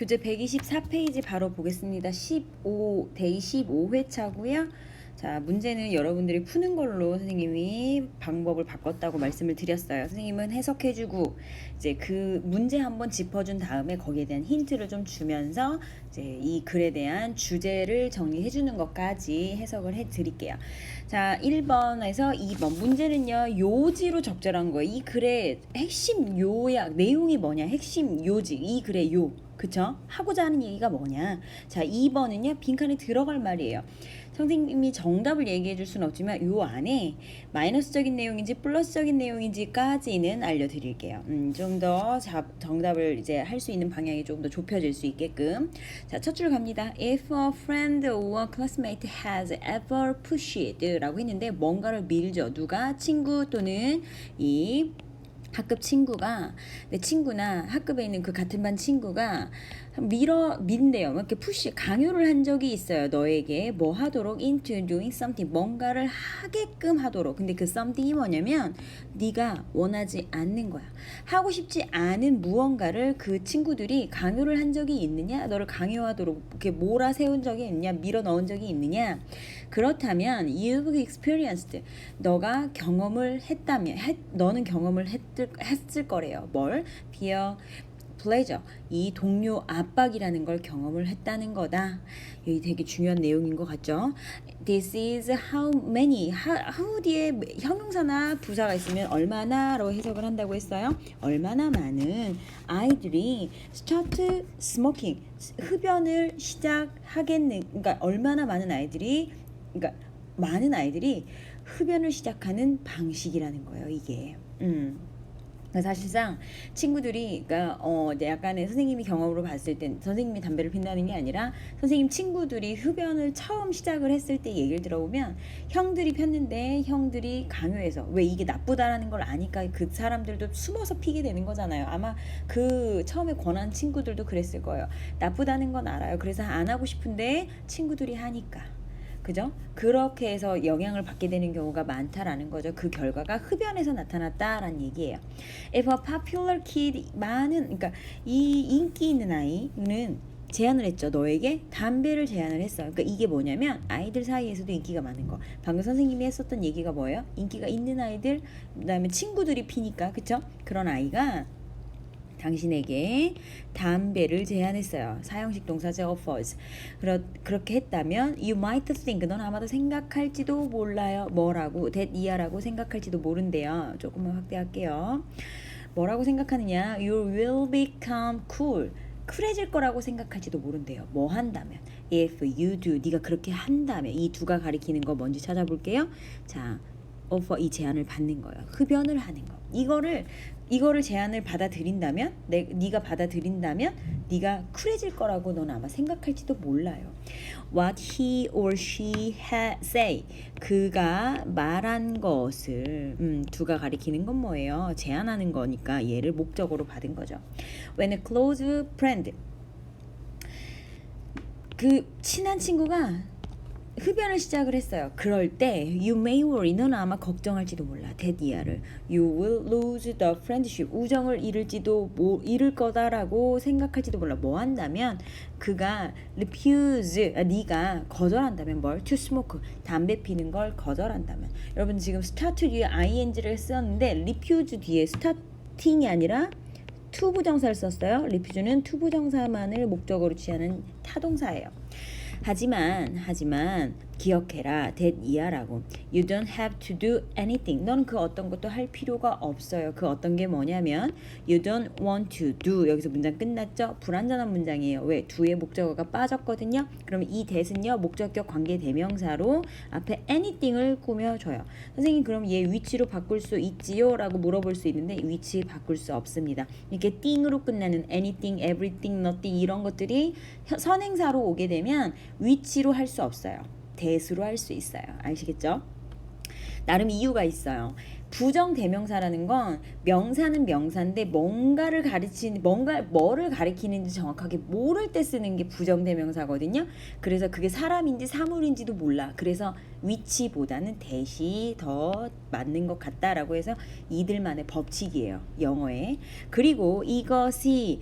교재 124페이지 바로 보겠습니다. 데이 15회차고요. 자, 문제는 여러분들이 푸는 걸로 선생님이 방법을 바꿨다고 말씀을 드렸어요. 선생님은 해석해주고 이제 그 문제 한번 짚어준 다음에 거기에 대한 힌트를 좀 주면서 이제 이 글에 대한 주제를 정리해주는 것까지 해석을 해드릴게요. 자, 1번에서 2번 문제는요, 요지로 적절한 거예요. 이 글의 핵심 요약 내용이 뭐냐, 핵심 요지, 이 글의 그쵸? 하고자 하는 얘기가 뭐냐. 자, 2번은요, 빈칸에 들어갈 말이에요. 선생님이 정답을 얘기해 줄 수는 없지만 요 안에 마이너스적인 내용인지 플러스적인 내용인지까지는 알려드릴게요. 좀 더 정답을 이제 할 수 있는 방향이 조금 더 좁혀질 수 있게끔. 자, 첫 줄 갑니다. If a friend or classmate has ever pushed 라고 했는데 뭔가를 밀죠. 누가? 친구 또는 이 학급 친구가, 내 친구나 학급에 있는 그 같은 반 친구가 민대요. 이렇게 강요를 한 적이 있어요. 너에게 뭐 하도록 into doing something, 뭔가를 하게끔 하도록. 근데 그 something이 뭐냐면 네가 원하지 않는 거야. 하고 싶지 않은 무언가를 그 친구들이 강요를 한 적이 있느냐? 너를 강요하도록 이렇게 몰아세운 적이 있느냐? 밀어 넣은 적이 있느냐? 그렇다면 you've experienced, 너가 경험을 했다면 너는 경험을 했을 거래요. 뭘? peer pleasure, 이 동료 압박이라는 걸 경험을 했다는 거다. 여기 되게 중요한 내용인 것 같죠? This is how many, how 뒤에 형용사나 부사가 있으면 얼마나로 해석을 한다고 했어요. 얼마나 많은 아이들이 start smoking, 흡연을 시작하겠는, 그러니까 얼마나 많은 아이들이 흡연을 시작하는 방식이라는 거예요, 이게. 사실상 친구들이 약간의 선생님이 경험으로 봤을 땐 선생님이 담배를 핀다는 게 아니라 선생님 친구들이 흡연을 처음 시작을 했을 때 얘기를 들어보면 형들이 폈는데 형들이 강요해서, 왜 이게 나쁘다라는 걸 아니까 그 사람들도 숨어서 피게 되는 거잖아요. 아마 그 처음에 권한 친구들도 그랬을 거예요. 나쁘다는 건 알아요. 그래서 안 하고 싶은데 친구들이 하니까, 그죠? 그렇게 해서 영향을 받게 되는 경우가 많다라는 거죠. 그 결과가 흡연에서 나타났다라는 얘기예요. If a popular kid, 그러니까 이 인기 있는 아이는 제안을 했죠. 너에게 담배를 제안을 했어요. 그러니까 이게 뭐냐면 아이들 사이에서도 인기가 많은 거. 방금 선생님이 했었던 얘기가 뭐예요? 인기가 있는 아이들, 그다음에 친구들이 피니까, 그쵸? 그런 아이가 당신에게 담배를 제안했어요. 사형식 동사죠. offers. 그렇게 했다면 you might think, 넌 아마도 생각할지도 몰라요. 뭐라고? that year라고 생각할지도 모른대요. 조금만 확대할게요. 뭐라고 생각하느냐? You will become cool. 쿨해질 거라고 생각할지도 모른대요. 뭐 한다면? If you do, 네가 그렇게 한다면. 이 두가 가리키는 거 뭔지 찾아볼게요. 자, offer, 이 제안을 받는 거예요. 흡연을 하는 거. 이거를 제안을 받아들인다면, 네가 받아들인다면 네가 쿨해질 거라고 넌 아마 생각할지도 몰라요. What he or she say, 그가 말한 것을, 두가 가리키는 건 뭐예요? 제안하는 거니까 얘를 목적으로 받은 거죠. When a close friend, 그 친한 친구가 흡연을 시작을 했어요. 그럴 때 you may worry, 너는 아마 걱정할지도 몰라. that year를 you will lose the friendship, 우정을 잃을 거다라고 생각할지도 몰라. 뭐 한다면? 그가 refuse, 네가 거절한다면 뭘? to smoke, 담배 피는 걸 거절한다면. 여러분 지금 start 뒤에 ing를 썼는데 refuse 뒤에 starting이 아니라 to 부정사를 썼어요. refuse는 to 부정사만을 목적으로 취하는 타동사예요. 하지만 기억해라. that year라고. You don't have to do anything. 너는 그 어떤 것도 할 필요가 없어요. 그 어떤 게 뭐냐면 you don't want to do. 여기서 문장 끝났죠? 불완전한 문장이에요. 왜? do의 목적어가 빠졌거든요. 그러면 이 that은요, 목적격 관계 대명사로 앞에 anything을 꾸며줘요. 선생님 그럼 얘 위치로 바꿀 수 있지요? 라고 물어볼 수 있는데 위치 바꿀 수 없습니다. 이렇게 thing으로 끝나는 anything, everything, nothing 이런 것들이 선행사로 오게 되면 위치로 할 수 없어요. 대수로 할 수 있어요. 아시겠죠? 나름 이유가 있어요. 부정대명사라는 건 명사는 명사인데 뭐를 가리키는지 정확하게 모를 때 쓰는 게 부정대명사거든요. 그래서 그게 사람인지 사물인지도 몰라. 그래서 위치보다는 대시 더 맞는 것 같다라고 해서 이들만의 법칙이에요. 영어에. 그리고 이것은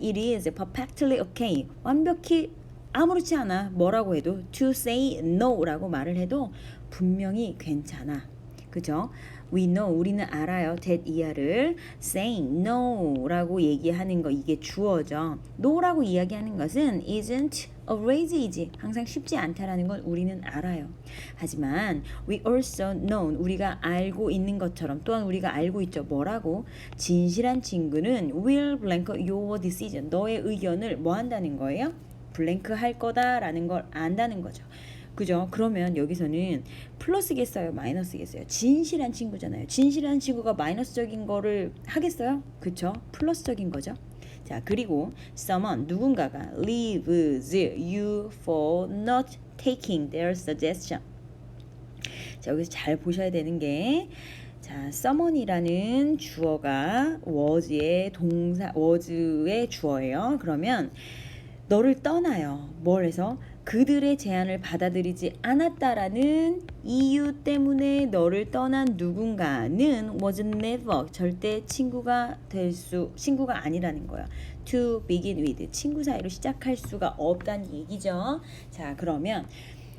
it is perfectly okay. 완벽히 아무렇지 않아. 뭐라고 해도 to say no라고 말을 해도 분명히 괜찮아. 그죠? We know, 우리는 알아요. that 이하를 saying no라고 얘기하는 거, 이게 주어죠. no라고 이야기하는 것은 isn't always easy. 항상 쉽지 않다라는 건 우리는 알아요. 하지만 we also know, 우리가 알고 있는 것처럼 또한 우리가 알고 있죠. 뭐라고? 진실한 친구는 will blank your decision. 너의 의견을 뭐 한다는 거예요? 블랭크 할 거다라는 걸 안다는 거죠. 그죠? 그러면 여기서는 플러스겠어요? 마이너스겠어요? 진실한 친구잖아요. 진실한 친구가 마이너스적인 거를 하겠어요? 그쵸? 플러스적인 거죠. 자, 그리고 someone, 누군가가 leaves you for not taking their suggestion. 자, 여기서 잘 보셔야 되는 게 자, someone이라는 주어가 was의 주어예요. 그러면 너를 떠나요. 뭘 해서? 그들의 제안을 받아들이지 않았다라는 이유 때문에 너를 떠난 누군가는 was never, 절대 친구가 아니라는 거야. To begin with, 친구 사이로 시작할 수가 없다는 얘기죠. 자, 그러면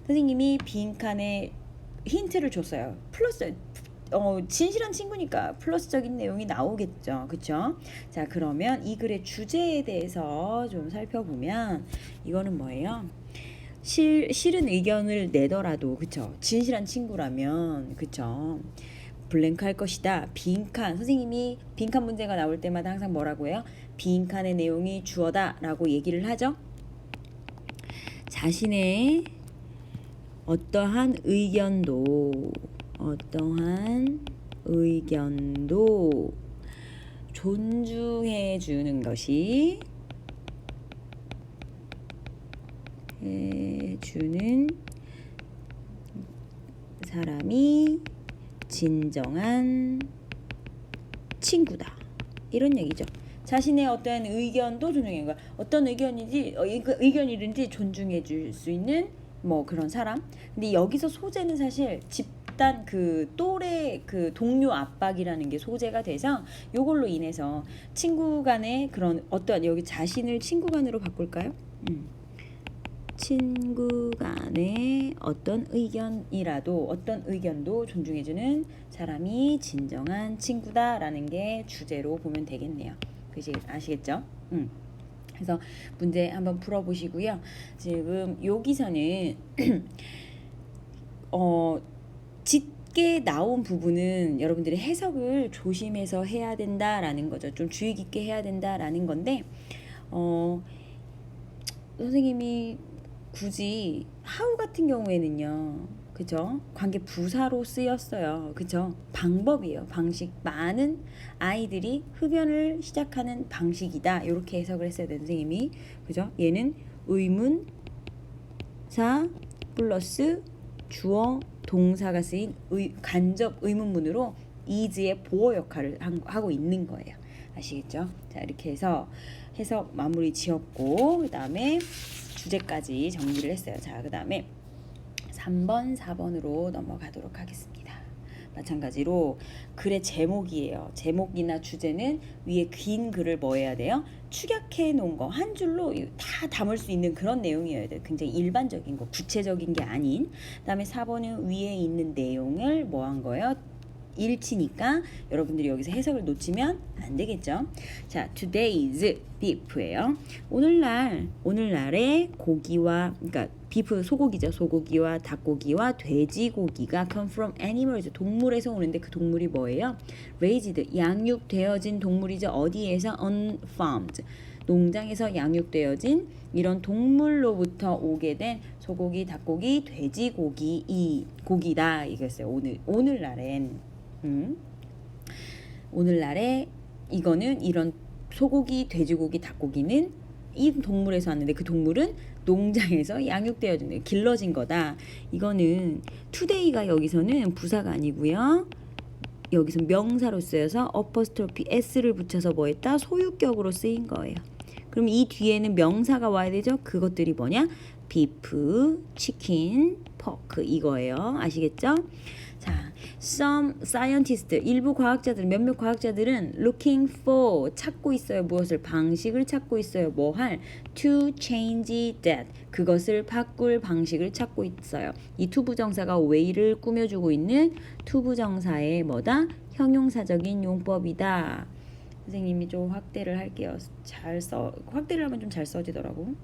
선생님이 빈칸에 힌트를 줬어요. 플러스 진실한 친구니까 플러스적인 내용이 나오겠죠. 그쵸? 자, 그러면 이 글의 주제에 대해서 좀 살펴보면 이거는 뭐예요? 실은 의견을 내더라도, 그쵸? 진실한 친구라면, 그쵸? 블랭크 할 것이다. 빈칸, 선생님이 빈칸 문제가 나올 때마다 항상 뭐라고 해요? 빈칸의 내용이 주어다 라고 얘기를 하죠. 자신의 어떠한 의견도 존중해 주는 것이 해주는 사람이 진정한 친구다. 이런 얘기죠. 자신의 어떤 의견도 존중해. 그러니까 어떤 의견이든지 존중해 줄 수 있는 뭐 그런 사람. 근데 여기서 소재는 사실 집단 그 또래 그 동료 압박이라는 게 소재가 돼서 요걸로 인해서 친구 간의 그런 어떤 여기 자신을 친구 간으로 바꿀까요? 친구 간의 어떤 의견도 존중해주는 사람이 진정한 친구다라는 게 주제로 보면 되겠네요. 그지? 아시겠죠? 그래서 문제 한번 풀어보시고요. 지금 여기서는 짙게 나온 부분은 여러분들이 해석을 조심해서 해야 된다라는 거죠. 좀 주의 깊게 해야 된다라는 건데 선생님이 굳이 how 같은 경우에는요, 그죠? 관계 부사로 쓰였어요. 그죠? 방법이에요. 방식. 많은 아이들이 흡연을 시작하는 방식이다. 이렇게 해석을 했어야 돼요, 선생님이. 그죠? 얘는 의문사 플러스 주어 동사가 쓰인 간접 의문문으로 is의 보어 역할을 하고 있는 거예요. 아시겠죠? 자, 이렇게 해서 해석 마무리 지었고, 그 다음에 주제까지 정리를 했어요. 자, 그 다음에 3번, 4번으로 넘어가도록 하겠습니다. 마찬가지로 글의 제목이에요. 제목이나 주제는 위에 긴 글을 뭐 해야 돼요? 축약해 놓은 거 한 줄로 다 담을 수 있는 그런 내용이어야 돼요. 굉장히 일반적인 거, 구체적인 게 아닌. 그 다음에 4번은 위에 있는 내용을 뭐 한 거예요? 일치니까 여러분들이 여기서 해석을 놓치면 안 되겠죠. 자, today's beef예요. 오늘날의 고기와, 그러니까 비프 소고기죠. 소고기와 닭고기와 돼지고기가 come from animals, 동물에서 오는데 그 동물이 뭐예요? raised, 양육되어진 동물이죠. 어디에서? on farmed, 농장에서 양육되어진 이런 동물로부터 오게 된 소고기, 닭고기, 돼지고기, 이 고기다 이거였어요. 오늘날에 이거는 이런 소고기, 돼지고기, 닭고기는 이 동물에서 왔는데 그 동물은 농장에서 양육되어진, 길러진 거다. 이거는 today가 여기서는 부사가 아니고요. 여기서 명사로 쓰여서 어퍼스트로피 s를 붙여서 뭐 했다? 소유격으로 쓰인 거예요. 그럼 이 뒤에는 명사가 와야 되죠? 그것들이 뭐냐? 비프, 치킨, 포크 이거예요. 아시겠죠? 자, some scientists, 일부 과학자들, 몇몇 과학자들은 looking for, 찾고 있어요. 무엇을? 방식을 찾고 있어요. 뭐 할? to change that, 그것을 바꿀 방식을 찾고 있어요. 이 투부정사가 way를 꾸며주고 있는 투부정사의 뭐다? 형용사적인 용법이다. 선생님이 좀 확대를 할게요. 확대를 하면 좀 잘 써지더라고.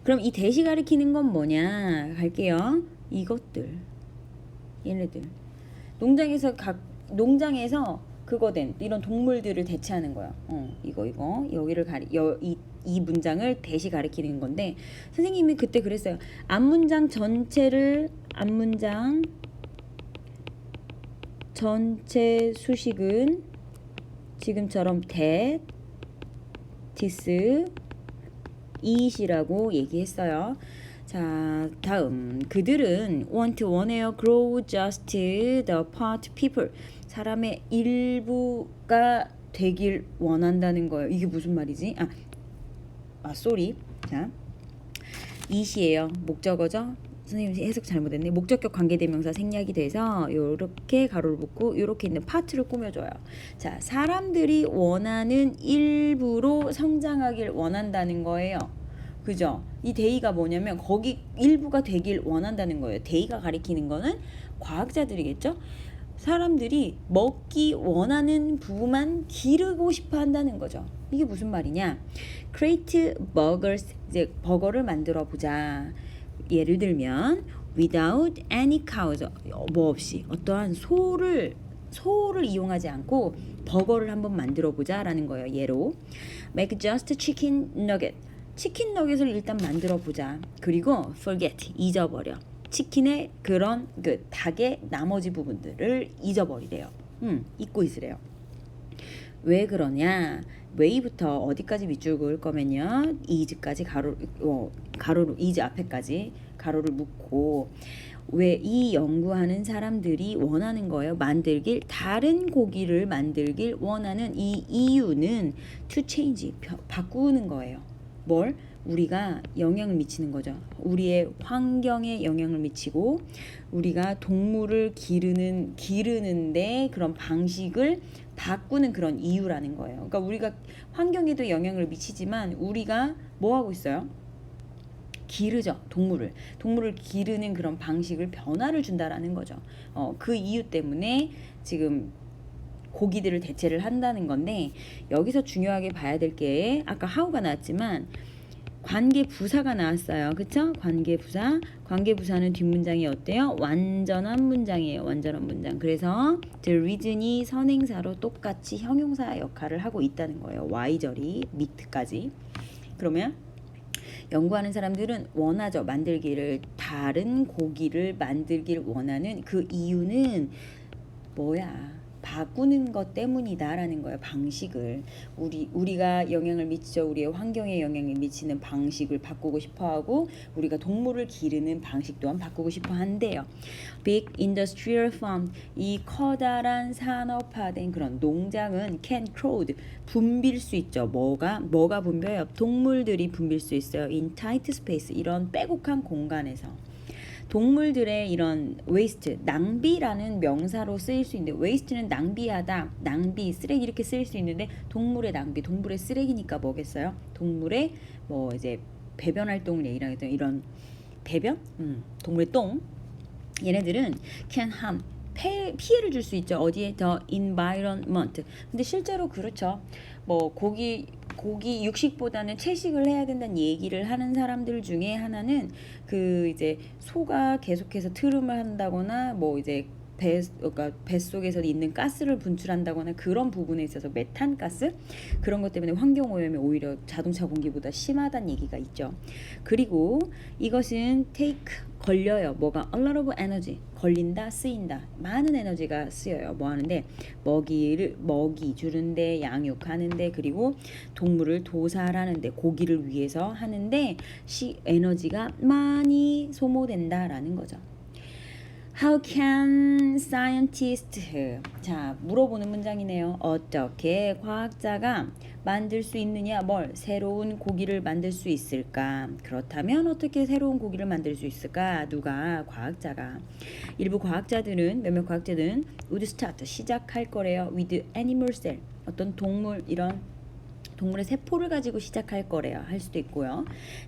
그럼 이 대시 가리키는 건 뭐냐? 갈게요. 이것들. 얘네들. 농장에서 그거 된 이런 동물들을 대체하는 거야. 이거 여기를 이 문장을 대시 가리키는 건데 선생님이 그때 그랬어요. 앞문장 전체 수식은 지금처럼 that, this, it이라고 얘기했어요. 자, 다음. 그들은 원해요. grow just the part people. 사람의 일부가 되길 원한다는 거예요. 이게 무슨 말이지? sorry. 자, it이에요. 목적어죠? 선생님 해석 잘못했네. 목적격 관계대명사 생략이 돼서 요렇게 가로를 붙고 요렇게 있는 파트를 꾸며줘요. 자, 사람들이 원하는 일부로 성장하길 원한다는 거예요. 그죠? 이 데이가 뭐냐면 거기 일부가 되길 원한다는 거예요. 데이가 가리키는 거는 과학자들이겠죠? 사람들이 먹기 원하는 부분만 기르고 싶어 한다는 거죠. 이게 무슨 말이냐? Create burgers, 이제 버거를 만들어 보자. 예를 들면 without any cows, 뭐 없이 어떠한 소를 이용하지 않고 버거를 한번 만들어 보자라는 거예요. 예로 make just chicken nugget, 치킨 너겟을 일단 만들어 보자. 그리고 forget, 잊어버려. 치킨의 그런 그 닭의 나머지 부분들을 잊어버리래요. 잊고 있으래요. 왜 그러냐? way부터 어디까지 밑줄 그을 거면요, is까지 가로로 is 앞에까지 가로를 묶고, 왜 이 연구하는 사람들이 원하는 거예요? 다른 고기를 만들길 원하는 이 이유는 to change, 바꾸는 거예요. 뭘? 우리가 영향을 미치는 거죠. 우리의 환경에 영향을 미치고 우리가 동물을 기르는데 그런 방식을 바꾸는 그런 이유라는 거예요. 그러니까 우리가 환경에도 영향을 미치지만 우리가 뭐 하고 있어요? 기르죠. 동물을 기르는 그런 방식을 변화를 준다라는 거죠. 그 이유 때문에 지금 고기들을 대체를 한다는 건데, 여기서 중요하게 봐야 될 게 아까 how가 나왔지만 관계 부사가 나왔어요. 그쵸? 관계 부사는 뒷문장이 어때요? 완전한 문장이에요. 완전한 문장. 그래서 the reason이 선행사로 똑같이 형용사 역할을 하고 있다는 거예요. y절이 밑까지. 그러면 연구하는 사람들은 원하죠. 다른 고기를 만들길 원하는 그 이유는 뭐야? 바꾸는 것 때문이다라는 거예요. 방식을 우리가 영향을 미치죠. 우리의 환경에 영향을 미치는 방식을 바꾸고 싶어하고 우리가 동물을 기르는 방식 또한 바꾸고 싶어 한대요. Big industrial farm, 이 커다란 산업화된 그런 농장은 can crowd, 붐빌 수 있죠. 뭐가 붐벼요? 동물들이 붐빌 수 있어요. In tight space, 이런 빼곡한 공간에서. 동물들의 이런 waste, 낭비라는 명사로 쓰일 수 있는데, waste는 낭비하다, 낭비, 쓰레기 이렇게 쓰일 수 있는데, 동물의 낭비, 동물의 쓰레기니까 뭐겠어요? 동물의 뭐 이제 배변 활동을 얘기하던 이런 배변? 동물의 똥. 얘네들은 can harm, 피해를 줄 수 있죠. 어디에? 더 environment. 근데 실제로 그렇죠. 뭐 고기 육식보다는 채식을 해야 된다는 얘기를 하는 사람들 중에 하나는 그 이제 소가 계속해서 트름을 한다거나 뭐 이제 그러니까 뱃속에서 있는 가스를 분출한다거나 그런 부분에 있어서 메탄가스, 그런 것 때문에 환경오염이 오히려 자동차 공기보다 심하다는 얘기가 있죠. 그리고 이것은 걸려요. 뭐가? A lot of energy. 걸린다, 쓰인다. 많은 에너지가 쓰여요. 뭐 하는데? 먹이 주는데, 양육하는데, 그리고 동물을 도살하는데, 고기를 위해서 하는데 에너지가 많이 소모된다라는 거죠. How can scientists 자 물어보는 문장이네요. 어떻게 과학자가 만들 수 있느냐 뭘 새로운 고기를 만들 수 있을까? 그렇다면 어떻게 새로운 고기를 만들 수 있을까? 누가 과학자가 일부 과학자들은 몇몇 과학자들은 would start 시작할 거래요. with animal cell 어떤 동물 이런 동물의 세포를 가지고 시작할 거래요. 할 수도 있고요.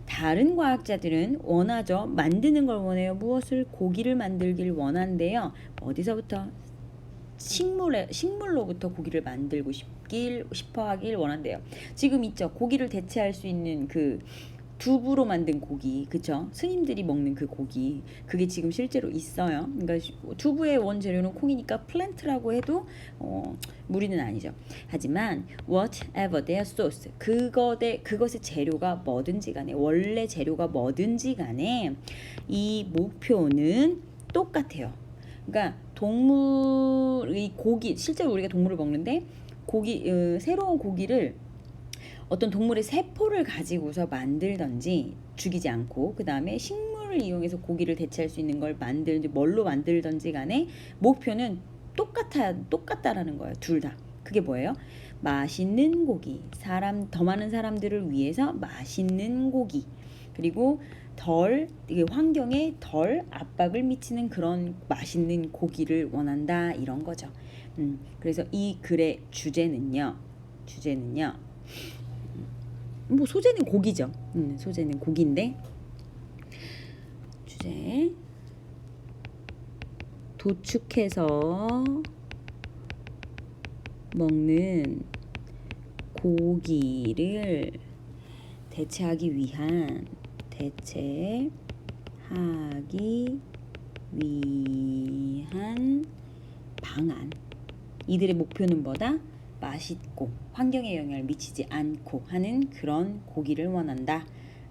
다른 과학자들은 원하죠. 만드는 걸 원해요. 무엇을? 고기를 만들길 원한대요. 어디서부터? 식물로부터 고기를 만들고 싶어 하길 원한대요. 지금 있죠. 고기를 대체할 수 있는 그 두부로 만든 고기, 그쵸? 스님들이 먹는 그 고기, 그게 지금 실제로 있어요. 그러니까 두부의 원재료는 콩이니까 플랜트라고 해도 무리는 아니죠. 하지만 whatever their source, 그것의 재료가 뭐든지 간에, 원래 재료가 뭐든지 간에 이 목표는 똑같아요. 그러니까 동물의 고기, 실제로 우리가 동물을 먹는데 새로운 고기를 어떤 동물의 세포를 가지고서 만들던지 죽이지 않고 그 다음에 식물을 이용해서 고기를 대체할 수 있는 걸 만들든지 뭘로 만들던지 간에 목표는 똑같다라는 거예요. 둘 다. 그게 뭐예요? 맛있는 고기. 더 많은 사람들을 위해서 맛있는 고기. 그리고 이게 환경에 덜 압박을 미치는 그런 맛있는 고기를 원한다 이런 거죠. 그래서 이 글의 주제는요. 뭐 소재는 고기죠. 소재는 고기인데 주제 도축해서 먹는 고기를 대체하기 위한 방안. 이들의 목표는 뭐다? 맛있고 환경에 영향을 미치지 않고 하는 그런 고기를 원한다.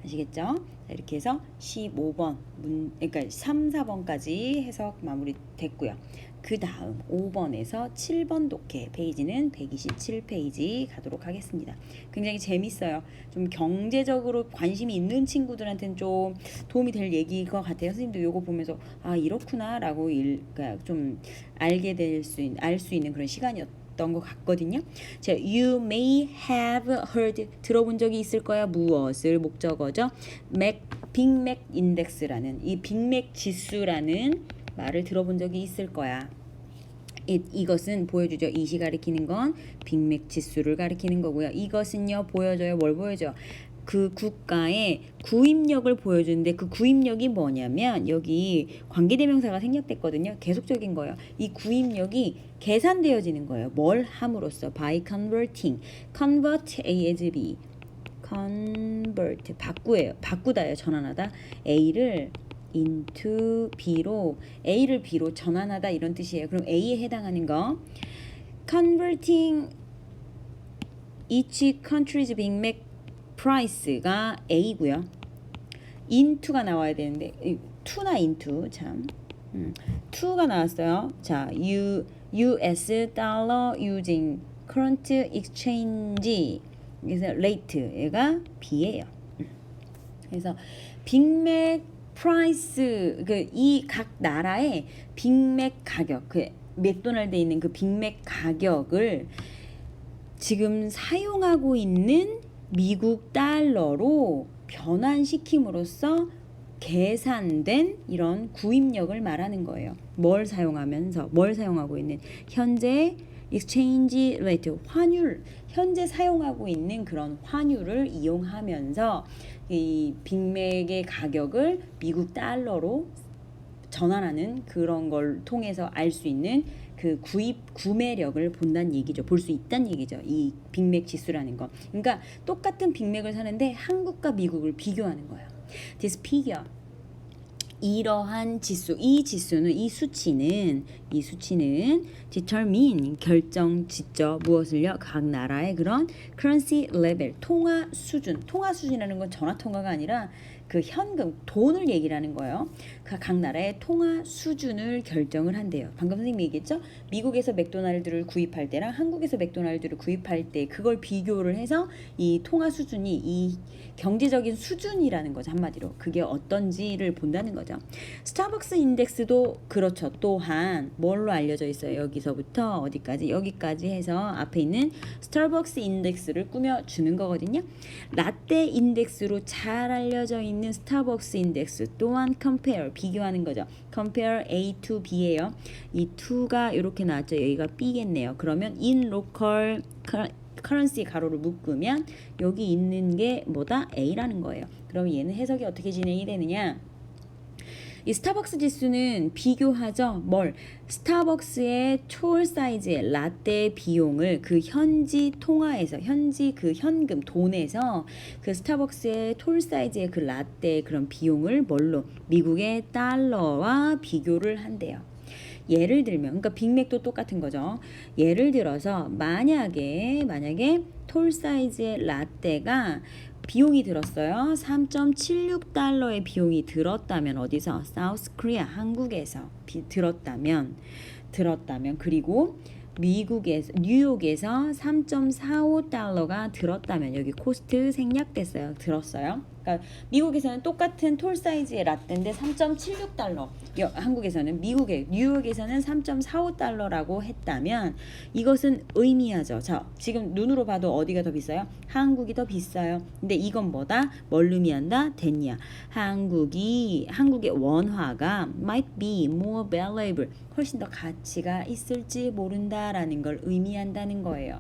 아시겠죠? 자, 이렇게 해서 15번 그러니까 3, 4번까지 해석 마무리 됐고요. 그 다음 5번에서 7번 독해 페이지는 127페이지 가도록 하겠습니다. 굉장히 재밌어요. 좀 경제적으로 관심이 있는 친구들한테는 좀 도움이 될 얘기일 것 같아요. 선생님도 요거 보면서 아 이렇구나 라고 그러니까 좀 알 수 있는 그런 시간이었던 것 같거든요. 자, you may have heard 들어본 적이 있을 거야. 무엇을? 목적어죠. 빅맥 인덱스라는 이 빅맥 지수라는 말을 들어본 적이 있을 거야. 이것은 보여주죠. 이시 가리키는 건 빅맥 지수를 가리키는 거고요. 이것은요 보여줘요. 뭘 보여줘? 그 국가의 구입력을 보여주는데 그 구입력이 뭐냐면 여기 관계대명사가 생략됐거든요. 계속적인 거예요. 이 구입력이 계산되어지는 거예요. 뭘 함으로써 by converting, convert A as B, convert 바꾸다예요. 전환하다. A를 into A를 B로 전환하다 이런 뜻이에요. 그럼 A에 해당하는 거 converting each country's Big Mac price가 A고요. into가 나와야 되는데 to나 into 참 2가 나왔어요. 자, US 달러 using current exchange 그래서 rate 얘가 B예요. 그래서 빅맥 프라이스 이 각 나라의 빅맥 가격 맥도날드에 있는 그 빅맥 가격을 지금 사용하고 있는 미국 달러로 변환시킴으로써 계산된 이런 구입력을 말하는 거예요. 뭘 사용하고 있는 현재 exchange rate 환율 현재 사용하고 있는 그런 환율을 이용하면서 이 빅맥의 가격을 미국 달러로 전환하는 그런 걸 통해서 알 수 있는 그 구매력을 본다는 얘기죠. 볼 수 있다는 얘기죠. 이 빅맥 지수라는 거. 그러니까 똑같은 빅맥을 사는데 한국과 미국을 비교하는 거예요. This figure 이러한 지수, 이 수치는 determine 결정짓죠. 무엇을요? 각 나라의 그런 currency level 통화 수준이라는 건 전화 통화가 아니라 그 현금, 돈을 얘기를 하는 거예요. 각 나라의 통화 수준을 결정을 한대요. 방금 선생님이 얘기했죠? 미국에서 맥도날드를 구입할 때랑 한국에서 맥도날드를 구입할 때 그걸 비교를 해서 이 통화 수준이 이 경제적인 수준이라는 거죠. 한마디로. 그게 어떤지를 본다는 거죠. 스타벅스 인덱스도 그렇죠. 또한 뭘로 알려져 있어요? 여기서부터 어디까지? 여기까지 해서 앞에 있는 스타벅스 인덱스를 꾸며주는 거거든요. 라떼 인덱스로 잘 알려져 있는 스타벅스 인덱스 또한 compare, 비교하는 거죠. compare A to B예요. 이 2가 이렇게 나왔죠. 여기가 B겠네요. 그러면 in local currency 가로를 묶으면 여기 있는 게 뭐다? A라는 거예요. 그럼 얘는 해석이 어떻게 진행이 되느냐? 이 스타벅스 지수는 비교하죠. 뭘? 스타벅스의 톨 사이즈의 라떼 비용을 그 현지 통화에서 현지 그 현금 돈에서 그 스타벅스의 톨 사이즈의 그 라떼 그런 비용을 뭘로? 미국의 달러와 비교를 한대요. 예를 들면 그러니까 빅맥도 똑같은 거죠. 예를 들어서 만약에 톨 사이즈의 라떼가 비용이 들었어요. 3.76달러의 비용이 들었다면 어디서? 사우스 코리아 한국에서 들었다면 그리고 미국에서 뉴욕에서 3.45달러가 들었다면 여기 코스트 생략됐어요. 들었어요. 그러니까 미국에서는 똑같은 톨 사이즈의 라떼인데 3.76달러. 한국에서는 뉴욕에서는 3.45달러라고 했다면 이것은 의미하죠. 자, 지금 눈으로 봐도 어디가 더 비싸요? 한국이 더 비싸요. 근데 이건 뭐다? 뭘 의미한다? 됐냐? 한국의 원화가 might be more valuable. 훨씬 더 가치가 있을지 모른다라는 걸 의미한다는 거예요.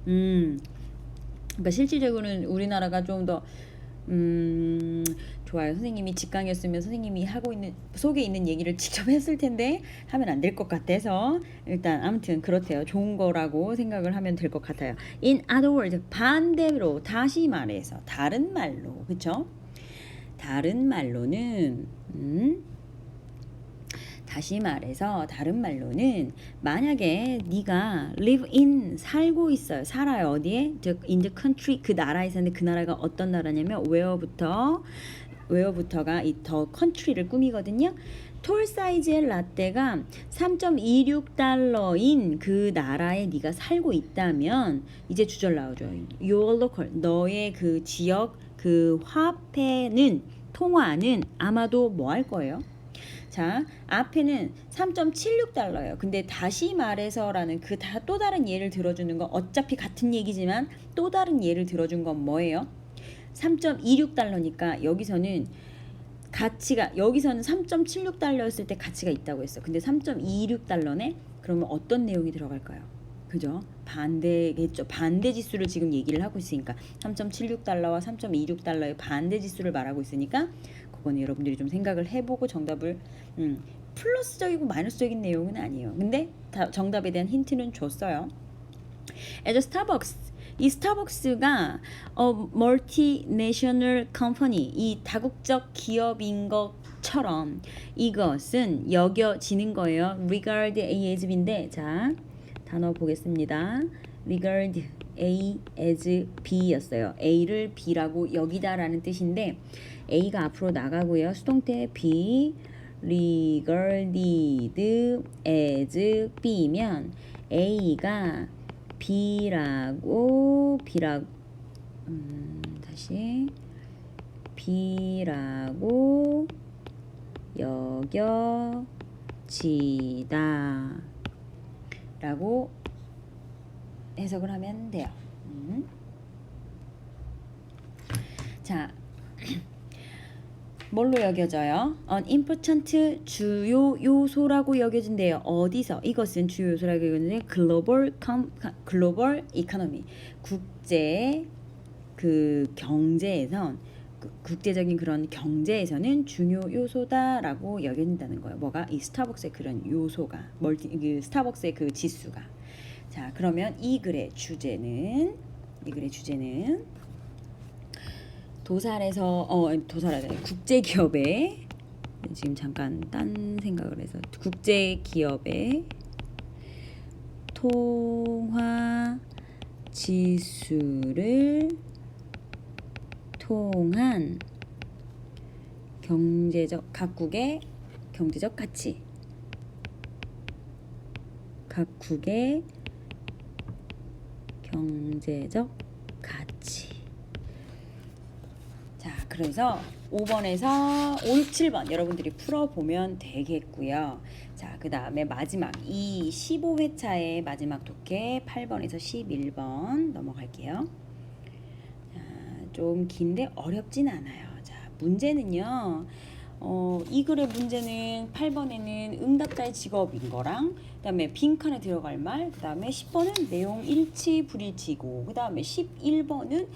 그러니까 실질적으로는 우리나라가 좀 더 좋아요. 선생님이 직강이었으면 선생님이 하고 있는 속에 있는 얘기를 직접 했을 텐데 하면 안 될 것 같아서 일단 아무튼 그렇대요. 좋은 거라고 생각을 하면 될 것 같아요. In other words, 반대로 다시 말해서 다른 말로 그쵸? 다른 말로는 만약에 네가 live in 살고 있어요. 살아요. 어디에? in the country 그 나라에 사는데 그 나라가 어떤 나라냐면 where부터가 이 the country를 꾸미거든요. 톨 사이즈의 라떼가 3.26달러인 그 나라에 네가 살고 있다면 이제 주절 나오죠. Your local 너의 그 지역 그 화폐는 통화는 아마도 뭐 할 거예요? 자, 앞에는 3.76달러예요. 근데 다시 말해서라는 그 또 다른 예를 들어주는 건 어차피 같은 얘기지만 또 다른 예를 들어준 건 뭐예요? 3.26달러니까 여기서는 3.76달러였을 때 가치가 있다고 했어. 근데 3.26달러네? 그러면 어떤 내용이 들어갈까요? 그죠? 반대겠죠. 반대 지수를 지금 얘기를 하고 있으니까 3.76달러와 3.26달러의 반대 지수를 말하고 있으니까 그거는 여러분들이 좀 생각을 해보고 정답을 플러스적이고 마이너스적인 내용은 아니에요. 근데 정답에 대한 힌트는 줬어요. As a Starbucks, 이 스타벅스가 multinational company, 이 다국적 기업인 것처럼 이것은 여겨지는 거예요. regard A as B인데 자 단어 보겠습니다. regard A as B였어요. A를 B라고 여기다라는 뜻인데 A가 앞으로 나가고요. 수동태 B regarded as B면 A가 다시 B라고 여겨지다 라고 해석을 하면 돼요. 자, 뭘로 여겨져요? important 주요 요소라고 여겨진대요. 어디서? 이것은 주요 요소라고 여겨지는데 글로벌 이코노미 국제 그 경제에선 국제적인 그런 경제에서는 중요 요소다라고 여겨진다는 거예요. 뭐가? 이 스타벅스의 그런 요소가 스타벅스의 그 지수가. 자, 그러면 이 글의 주제는 국제기업의 지금 잠깐 딴 생각을 해서 국제기업의 통화 지수를 통한 각국의 경제적 가치. 각국의 경제적 가치. 자, 그래서 5번에서 5, 6, 7번 여러분들이 풀어보면 되겠고요. 자, 그 다음에 마지막 이 15회차의 마지막 독해 8번에서 11번 넘어갈게요. 자, 좀 긴데 어렵진 않아요. 자, 문제는요. 이 글의 문제는 8번에는 응답자의 직업인 거랑 그 다음에 빈칸에 들어갈 말, 그 다음에 10번은 내용 일치 불일치고, 그 다음에 11번은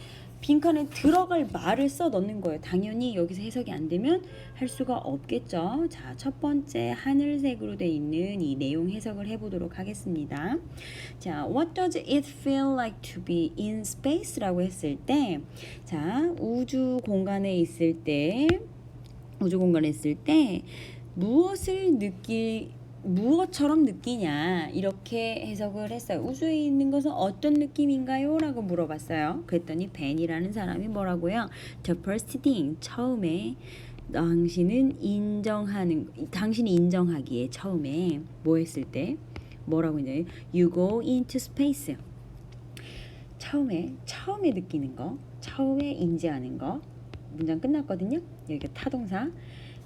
빈칸에 들어갈 말을 써 넣는 거예요. 당연히 여기서 해석이 안 되면 할 수가 없겠죠. 자, 첫 번째 하늘색으로 돼 있는 이 내용 해석을 해보도록 하겠습니다. 자, What does it feel like to be in space? 라고 했을 때, 자, 우주 공간에 있을 때 무엇처럼 느끼냐 이렇게 해석을 했어요. 우주에 있는 것은 어떤 느낌인가요? 라고 물어봤어요. 그랬더니 벤이라는 사람이 뭐라고요? The first thing, 처음에 당신이 인정하기에 처음에 뭐 했을 때 뭐라고 했냐면 You go into space. 처음에 느끼는 거, 처음에 인지하는 거. 문장 끝났거든요. 여기가 타동사.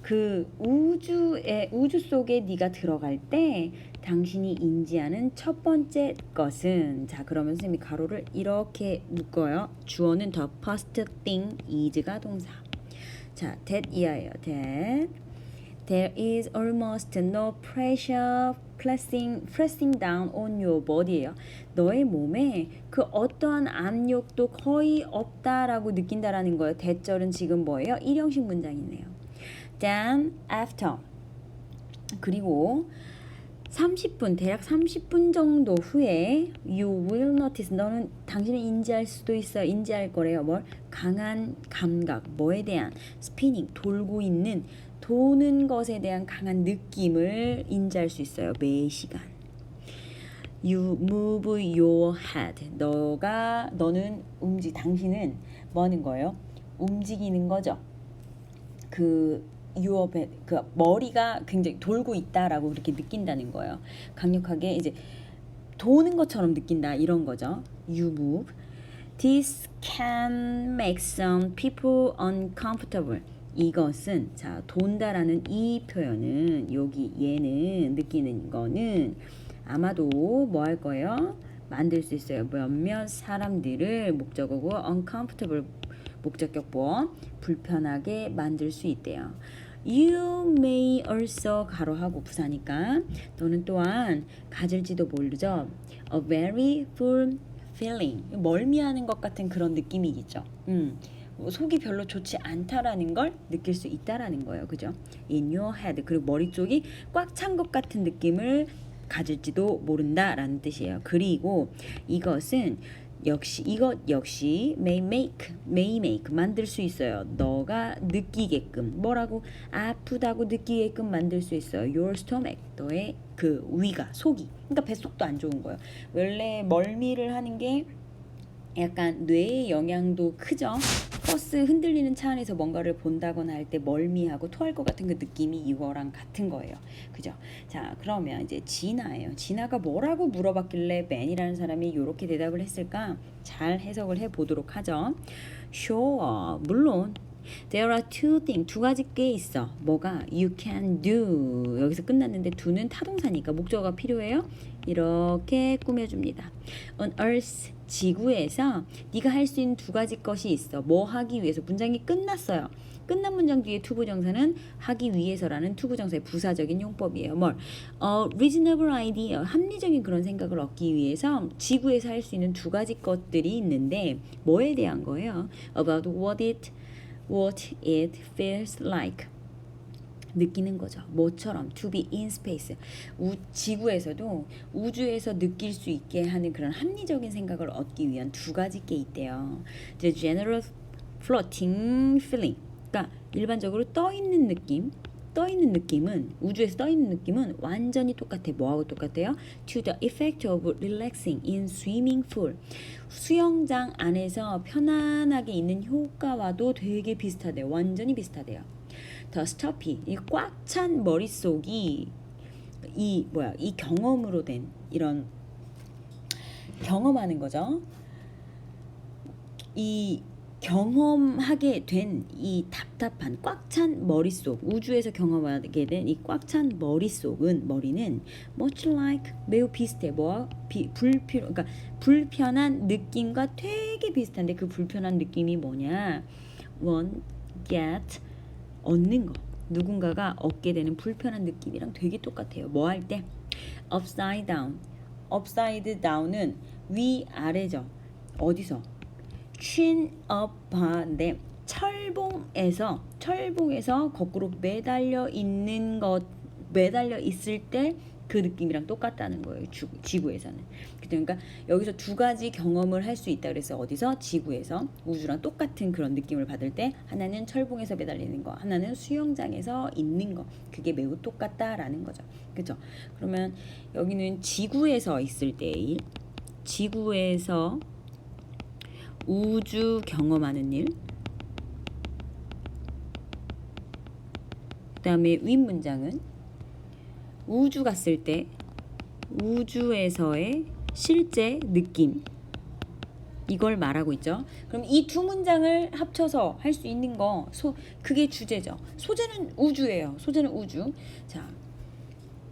그 우주 속에 네가 들어갈 때 당신이 인지하는 첫 번째 것은, 자, 그러면 선생님이 가로를 이렇게 묶어요. 주어는 the first thing is가 동사. 자, that 이하예요. that there is almost no pressure pressing down on your body예요. 너의 몸에 그 어떠한 압력도 거의 없다라고 느낀다라는 거예요. 대절은 지금 뭐예요? 일형식 문장이네요. Then after, 그리고 30분, 대략 30분 정도 후에 you will notice, 당신은 인지할 수도 있어요. 인지할 거래요. 뭘? 강한 감각, 뭐에 대한? spinning, 도는 것에 대한 강한 느낌을 인지할 수 있어요. 매 시간. You move your head. 당신은 뭐 하는 거예요? 움직이는 거죠. 그 머리가 굉장히 돌고 있다라고 그렇게 느낀다는 거예요. 강력하게 이제 도는 것처럼 느낀다 이런 거죠. You move. This can make some people uncomfortable. 이것은, 자, 돈다라는 이 표현은, 얘는 느끼는 거는 아마도 뭐 할 거예요? 만들 수 있어요. 몇몇 사람들을 목적어고 uncomfortable 목적격보 불편하게 만들 수 있대요. You may also 가로하고 부사니까 너는 또한 가질지도 모르죠. A very full feeling. 멀미하는 것 같은 그런 느낌이겠죠. 속이 별로 좋지 않다라는 걸 느낄 수 있다라는 거예요. 그죠? In your head. 그리고 머리 쪽이 꽉 찬 것 같은 느낌을 가질지도 모른다라는 뜻이에요. 그리고 이것 역시 may make 만들 수 있어요. 너가 느끼게끔, 뭐라고? 아프다고 느끼게끔 만들 수 있어요. Your stomach, 너의 그 속이. 그러니까 뱃속도 안 좋은 거예요. 원래 멀미를 하는 게 약간 뇌의 영향도 크죠. 버스 흔들리는 차 안에서 뭔가를 본다거나 할 때 멀미하고 토할 것 같은 그 느낌이 이거랑 같은 거예요. 그죠? 자, 그러면 이제 진아예요. 진아가 뭐라고 물어봤길래 맨이라는 사람이 이렇게 대답을 했을까? 잘 해석을 해보도록 하죠. Sure, 물론 There are two things, 두 가지 게 있어. 뭐가? You can do. 여기서 끝났는데 do는 타동사니까 목적어가 필요해요. 이렇게 꾸며줍니다. On Earth, 지구에서 네가 할 수 있는 두 가지 것이 있어. 뭐 하기 위해서? 문장이 끝났어요. 끝난 문장 뒤에 투부정사는 하기 위해서라는 투부정사의 부사적인 용법이에요. 뭘? reasonable idea, 합리적인 그런 생각을 얻기 위해서 지구에서 할 수 있는 두 가지 것들이 있는데 뭐에 대한 거예요? About what it feels like. 느끼는 거죠. 뭐처럼? To be in space. 지구에서도 우주에서 느낄 수 있게 하는 그런 합리적인 생각을 얻기 위한 두 가지 게 있대요. The general floating feeling. 그러니까 일반적으로 떠있는 느낌은 우주에서 떠있는 느낌은 완전히 똑같아. 뭐하고 똑같아요? To the effect of relaxing in swimming pool. 수영장 안에서 편안하게 있는 효과와도 되게 비슷하대요. 완전히 비슷하대요. The stuffy, 이 꽉 찬 머릿속이 이 경험으로 된 이런 경험하는 거죠. 이 경험하게 된 이 답답한 꽉 찬 머릿속, 우주에서 경험하게 된 이 꽉 찬 머리는 much like 매우 비슷해. 그러니까 불편한 느낌과 되게 비슷한데 그 불편한 느낌이 뭐냐? get 얻는 거. 누군가가 얻게 되는 불편한 느낌이랑 되게 똑같아요. 뭐 할 때? upside down. upside down은 위아래죠. 어디서? chin up인데 철봉에서 거꾸로 매달려 있을 때 그 느낌이랑 똑같다는 거예요. 지구에서는. 그러니까 여기서 두 가지 경험을 할 수 있다 그래서 어디서? 지구에서 우주랑 똑같은 그런 느낌을 받을 때 하나는 철봉에서 매달리는 거, 하나는 수영장에서 있는 거. 그게 매우 똑같다라는 거죠. 그렇죠? 그러면 여기는 지구에서 있을 때의 지구에서 우주 경험하는 일. 그 다음에 윗문장은 우주 갔을 때 우주에서의 실제 느낌. 이걸 말하고 있죠. 그럼 이 두 문장을 합쳐서 할 수 있는 거 그게 주제죠. 소재는 우주예요. 소재는 우주. 자,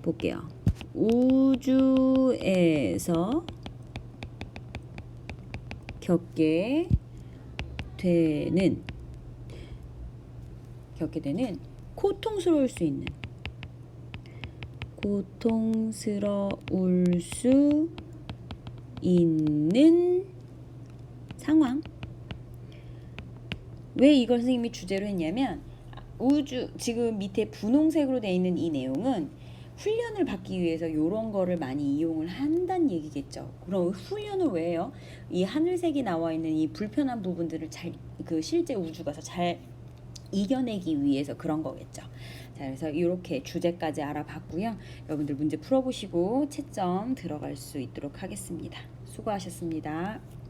볼게요. 우주에서 겪게 되는 고통스러울 수 있는 상황. 왜 이걸 선생님이 주제로 했냐면 지금 밑에 분홍색으로 되어 있는 이 내용은 훈련을 받기 위해서 이런 거를 많이 이용을 한다는 얘기겠죠. 그럼 훈련을 왜 해요? 이 하늘색이 나와 있는 이 불편한 부분들을 실제 우주 가서 잘 이겨내기 위해서 그런 거겠죠. 자, 그래서 이렇게 주제까지 알아봤고요. 여러분들 문제 풀어보시고 채점 들어갈 수 있도록 하겠습니다. 수고하셨습니다.